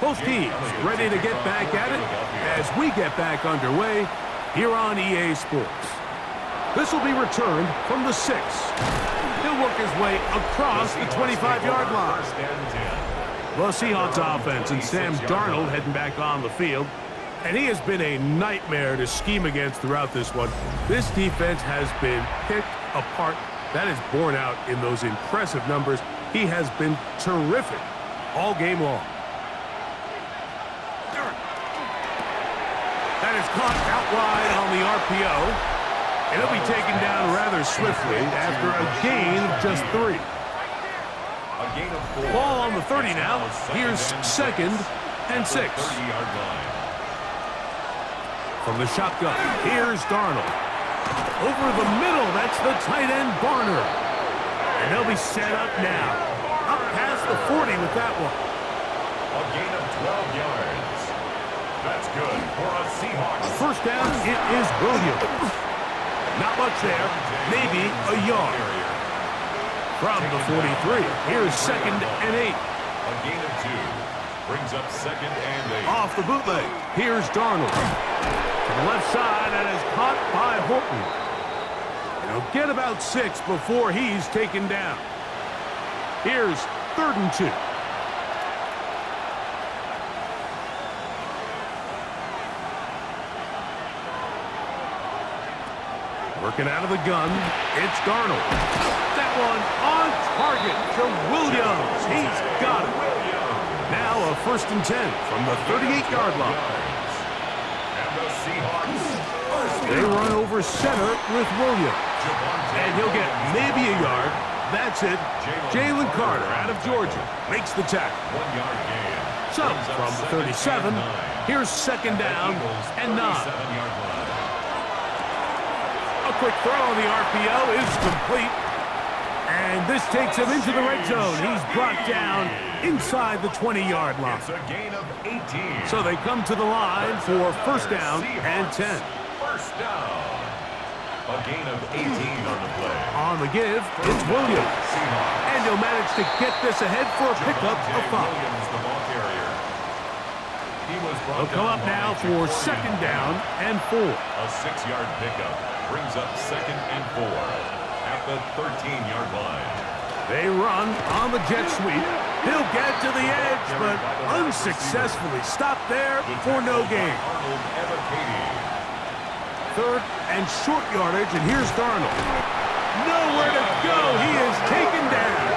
Both teams ready to get back at it as we get back underway here on EA Sports. This will be returned from the 6. He'll work his way across the 25-yard line. The Seahawks offense and Sam Darnold heading back on the field. And he has been a nightmare to scheme against throughout this one. This defense has been picked apart. That is borne out in those impressive numbers. He has been terrific all game long. That is caught out wide on the RPO. And he'll be taken down rather swiftly after a gain of just 3. Ball on the 30 now. Here's 2nd and 6. From the shotgun, here's Darnold. Over the middle, that's the tight end Barner. And they'll be set up now. Up past the 40 with that one. A gain of 12 yards. That's good for a Seahawks. First down, it is Williams. Not much there, maybe a yard. From the 43, here's 2nd and 8. A gain of 2 brings up 2nd and 8. Off the bootleg, here's Darnold. To the left side, and is caught by Horton. And he'll get about 6 before he's taken down. Here's 3rd and 2. Working out of the gun, it's Darnold. That one on target to Williams. He's got it. Now a 1st and 10 from the 38-yard line. And the Seahawks. They run over center with Williams. And he'll get maybe a yard. That's it. Jalen Carter out of Georgia makes the tackle. 1-yard gain. So from the 37, here's 2nd down and 9. A quick throw on the RPO is complete. And this takes him into the red zone. He's brought down inside the 20-yard line. It's a gain of 18. So they come to the line for 1st down and 10. 1st down. A gain of 18 on the play. On the give, it's Williams. And he'll manage to get this ahead for a pickup of 5. Williams, the ball carrier. He'll come up now for 2nd down and 4. A 6-yard pickup brings up 2nd and 4 at the 13-yard line. They run on the jet sweep. He'll get to the edge, but unsuccessfully stopped there for no gain. 3rd and short yardage, and here's Darnold. Nowhere to go. He is taken down.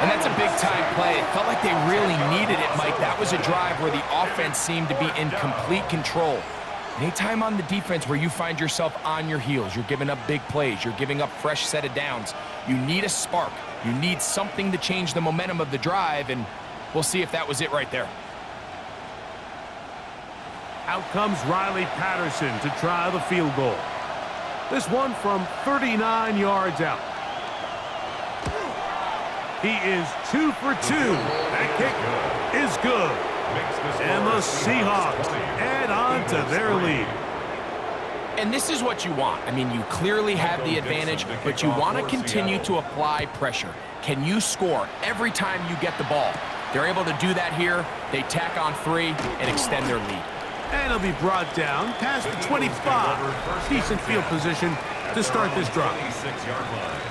And that's a big-time play. It felt like they really needed it, Mike. That was a drive where the offense seemed to be in complete control. Anytime on the defense where you find yourself on your heels, you're giving up big plays, you're giving up fresh set of downs, you need a spark. You need something to change the momentum of the drive, and we'll see if that was it right there. Out comes Riley Patterson to try the field goal. This one from 39 yards out. He is 2 for 2. That kick is good. And the Seahawks add on to their lead. And this is what you want. I mean, you clearly have the advantage, but you want to continue to apply pressure. Can you score every time you get the ball? They're able to do that here. They tack on 3 and extend their lead. And he'll be brought down past the 25. Decent field position to start this drive.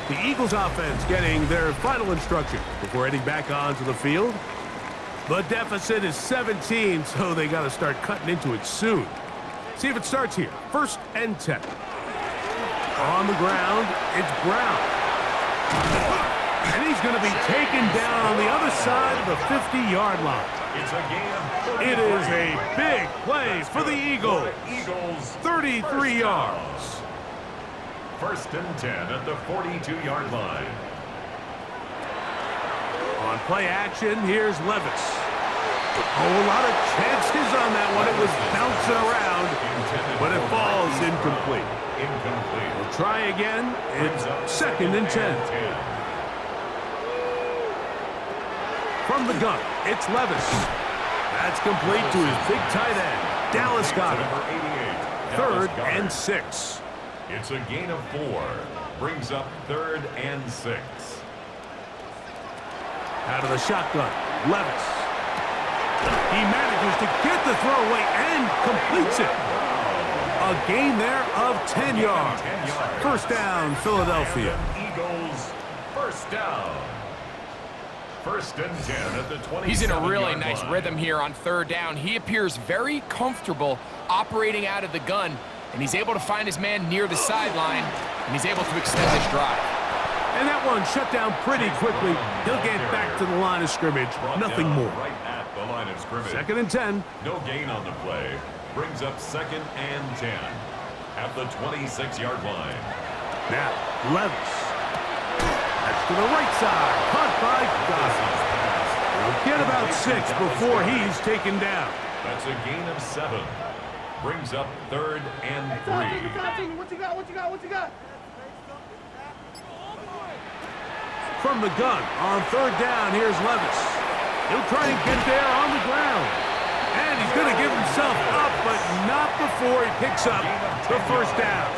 The Eagles offense getting their final instruction before heading back onto the field. The deficit is 17, so they got to start cutting into it soon. See if it starts here. 1st and 10. On the ground, it's Brown. And he's going to be taken down on the other side of the 50-yard line. It is a big play for the Eagles. 33 yards. 1st and 10 at the 42-yard line. On play action, here's Levis. Oh, a lot of chances on that one. It was bouncing around, but it falls incomplete. We'll try again. It's 2nd and 10. From the gun, it's Levis. That's complete to his big tight end. Dallas got it. 3rd and 6. It's a gain of 4. Brings up 3rd and 6. Out of the shotgun, Levis. He manages to get the throw away and completes it. A gain there of 10 yards. First down, Philadelphia. Eagles, first down. First and 10 at the 20. He's in a really nice rhythm here on third down. He appears very comfortable operating out of the gun, and he's able to find his man near the sideline, and he's able to extend this drive. And that one shut down pretty quickly. He'll get back to the line of scrimmage. Nothing more. Right at the line of scrimmage. Second and 10. No gain on the play. Brings up second and 10 at the 26-yard line. Now, Levis. That's to the right side. Caught by Gossett. He'll get about 6 before he's taken down. That's a gain of 7. Brings up third and 3. What you got? From the gun on third down, here's Levis. He'll try and get there on the ground. And he's going to give himself up, but not before he picks up the first down.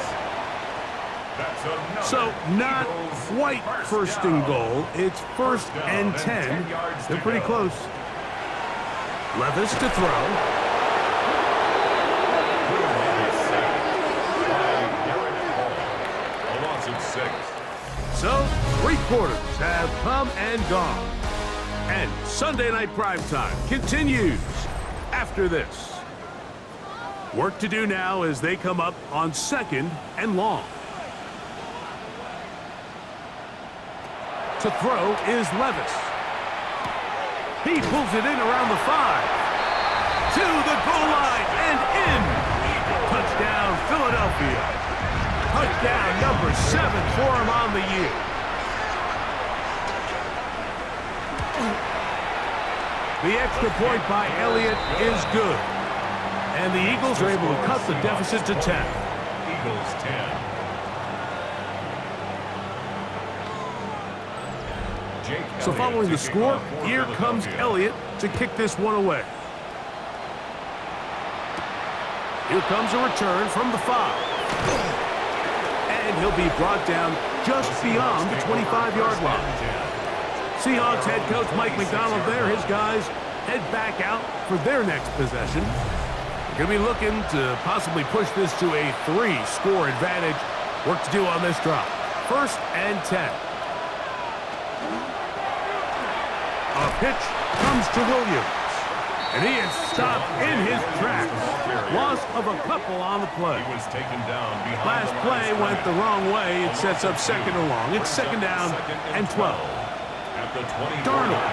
So not quite first and goal. It's first and 10. They're pretty close. Levis to throw. A loss of 6. So, 3 quarters have come and gone. And Sunday Night Primetime continues after this. Work to do now as they come up on second and long. To throw is Levis. He pulls it in around the 5. To the goal line and in. Touchdown, Philadelphia. Touchdown number 7 for him on the year. The extra point by Elliott is good. And the Eagles are able to cut the deficit to 10. Eagles 10. So following the score, here comes Elliott to kick this one away. Here comes a return from the 5. And he'll be brought down just beyond the 25-yard line. Seahawks head coach Mike McDonald there. His guys head back out for their next possession. They're going to be looking to possibly push this to a 3-score advantage. Work to do on this drive. First and 10. A pitch comes to Williams. And he is stopped in his tracks. Loss of a couple on the play. He was taken down behind. Last play went the wrong way. It sets up second and long. It's second down and 12. At the 20. Darnold.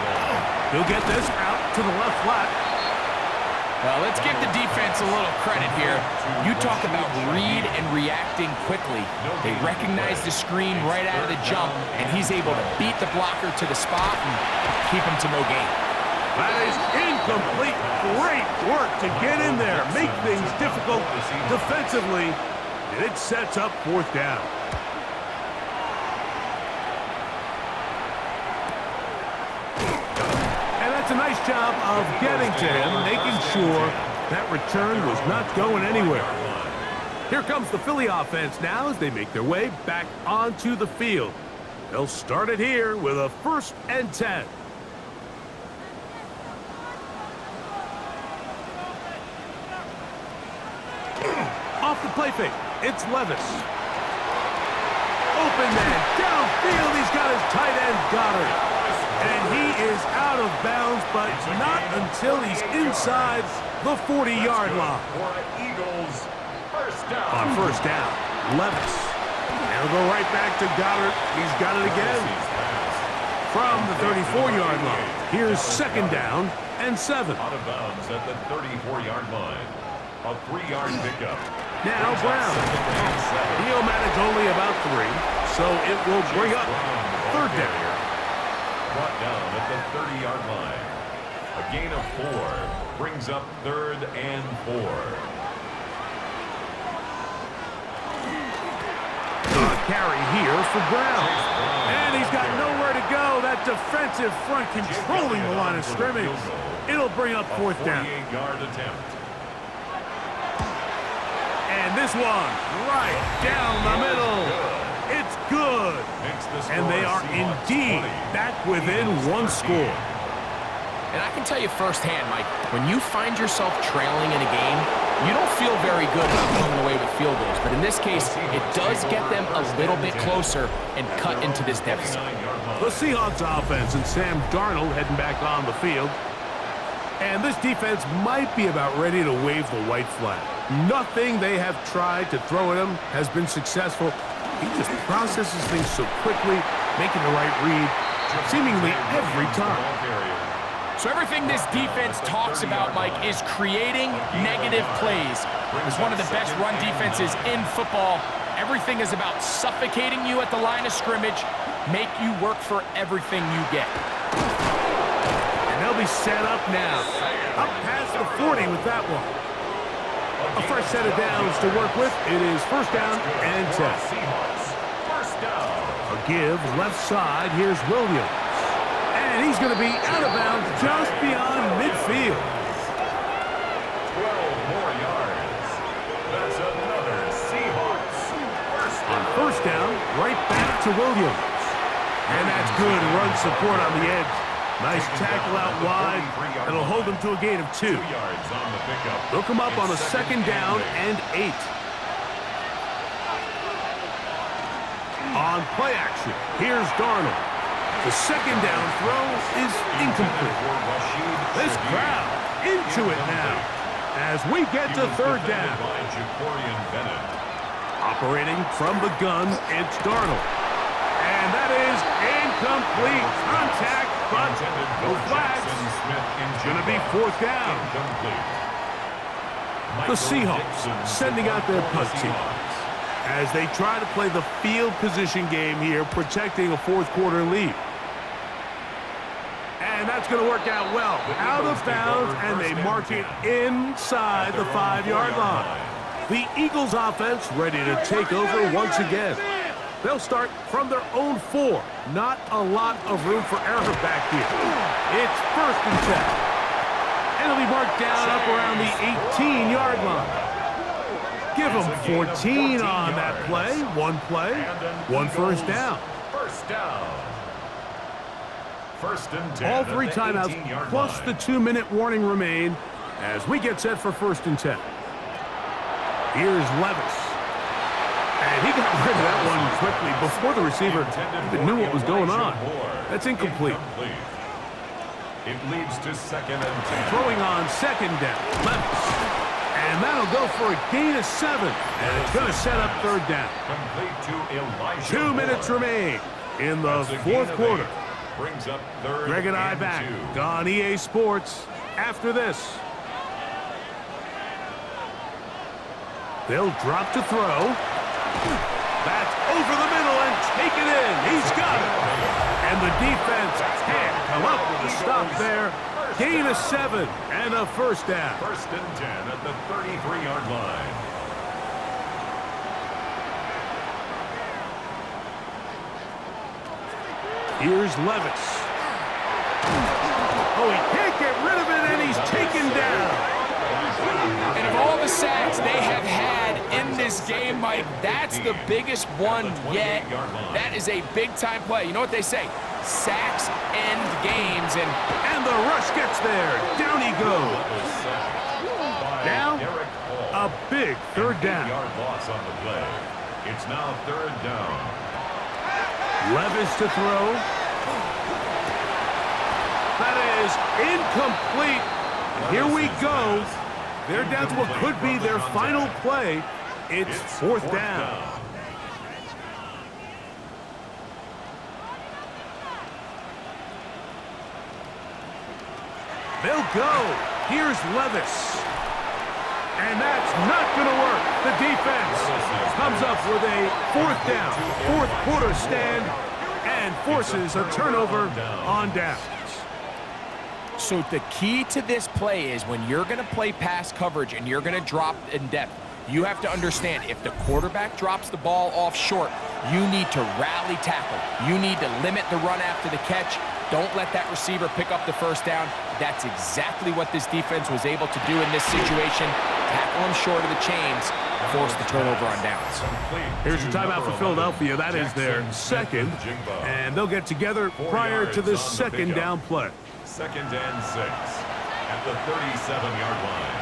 He'll get this out to the left flat. Well, let's give the defense a little credit here. You talk about read and reacting quickly. They recognize the screen right out of the jump, and he's able to beat the blocker to the spot and keep him to no gain. That is incomplete. Great work to get in there, make things difficult defensively, and it sets up fourth down. And that's a nice job of getting to him, making sure that return was not going anywhere. Here comes the Philly offense now as they make their way back onto the field. They'll start it here with a first and 10. Off the play fake, it's Levis. Open man, downfield, he's got his tight end Goddard. And he is out of bounds, but not until he's inside the 40-yard line. On first down, Levis. And he'll go right back to Goddard. He's got it again. From the 34-yard line, here's second down and 7. Out of bounds at the 34-yard line. A 3-yard pickup. Now Brown. He'll manage only about 3, so it will bring up third down. Brought down at the 30-yard line. A gain of 4 brings up third and 4. A carry here for Brown. And he's got nowhere to go. That defensive front controlling the line of scrimmage. It'll bring up fourth down. 48-yard attempt. And this one right down the middle. It's good. And they are indeed back within 1 score. And I can tell you firsthand, Mike, when you find yourself trailing in a game, you don't feel very good about coming away with field goals. But in this case, it does get them a little bit closer and cut into this deficit. The Seahawks offense and Sam Darnold heading back on the field. And this defense might be about ready to wave the white flag. Nothing they have tried to throw at him has been successful. He just processes things so quickly, making the right read, seemingly every time. So everything this defense talks about, Mike, is creating negative plays. It's one of the best run defenses in football. Everything is about suffocating you at the line of scrimmage, make you work for everything you get. And they'll be set up now. Up past the 40 with that one. A fresh set of downs to work with. It is first down and 10. A give left side. Here's Williams. And he's going to be out of bounds just beyond midfield. 12 more yards. That's another Seahawks. On first down, right back to Williams. And that's good run support on the edge. Nice tackle out wide. It'll hold them to a gain of 2. 2 yards on the pickup. They'll come up on a second down and 8. On play action, here's Darnold. The second down throw is incomplete. This crowd into it now as we get to third down. Operating from the gun, it's Darnold. And that is incomplete. Contact, but no flags. It's going to be fourth down. The Seahawks sending out their punt team as they try to play the field position game here, protecting a fourth quarter lead. And that's going to work out well. Out of bounds, and they mark it inside the 5-yard line. The Eagles offense ready to take over once again. They'll start from their own 4. Not a lot of room for error back here. It's first and 10. And it'll be marked down up around the 18-yard line. Give them 14 on that play. One play, one first down. First down. First and 10. All 3 timeouts plus the 2-minute warning remain as we get set for first and 10. Here's Levis. And he got rid of that one quickly before the receiver even knew what was going on. That's incomplete. It leads to second and 10. Throwing on second down. Levis. And that'll go for a gain of 7. And it's going to set up third down. Complete to Elijah 2 minutes remain in the fourth quarter. Brings up third Greg and I back 2. on EA Sports after this. They'll drop to throw. That's over the middle and take it in. He's got it. And the defense can't come up with a stop there. Gain of 7 and a first down. First and 10 at the 33-yard line. Here's Levis. Oh, he can't get rid of it, and he's taken down. And of all the sacks they have had in this game, Mike, that's the biggest one yet. That is a big-time play. You know what they say? Sacks end games, And the rush gets there. Down he goes. Now, a big third down. 8-yard loss on the play. It's now third down. Levis to throw. That is incomplete. And here we go. They're down to what could be their final play. It's fourth down. They'll go. Here's Levis. And that's not going to work. The defense comes up with a fourth down, fourth quarter stand, and forces a turnover on downs. So the key to this play is when you're going to play pass coverage and you're going to drop in depth, you have to understand if the quarterback drops the ball off short, you need to rally tackle. You need to limit the run after the catch. Don't let that receiver pick up the first down. That's exactly what this defense was able to do in this situation. Tackle him short of the chains, force the turnover on downs. Here's a timeout for Philadelphia. That is their second, and they'll get together prior to this second down play. 2nd and 6 at the 37-yard line.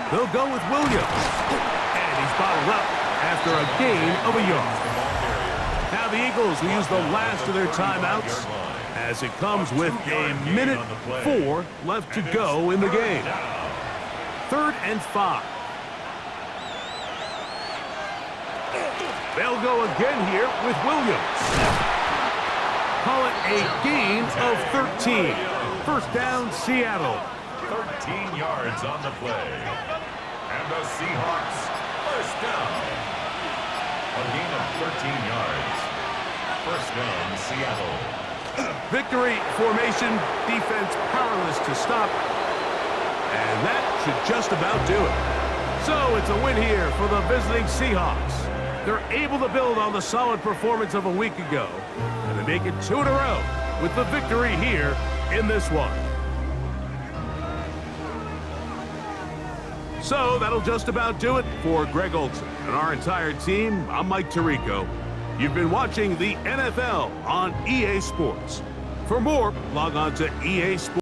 They'll go with Williams. And he's bottled up after a gain of a yard. Now the Eagles will use the last of their timeouts as it comes with a minute 4 left to go in the game. 3rd and 5. They'll go again here with Williams. Call it a gain of 13. First down, Seattle. 13 yards on the play. And the Seahawks first down. A gain of 13 yards. First down, Seattle. Victory formation, defense powerless to stop. And that should just about do it. So it's a win here for the visiting Seahawks. They're able to build on the solid performance of a week ago, and they make it 2 in a row with the victory here in this one. So that'll just about do it for Greg Olsen and our entire team. I'm Mike Tirico. You've been watching the NFL on EA Sports. For more, log on to EA Sports.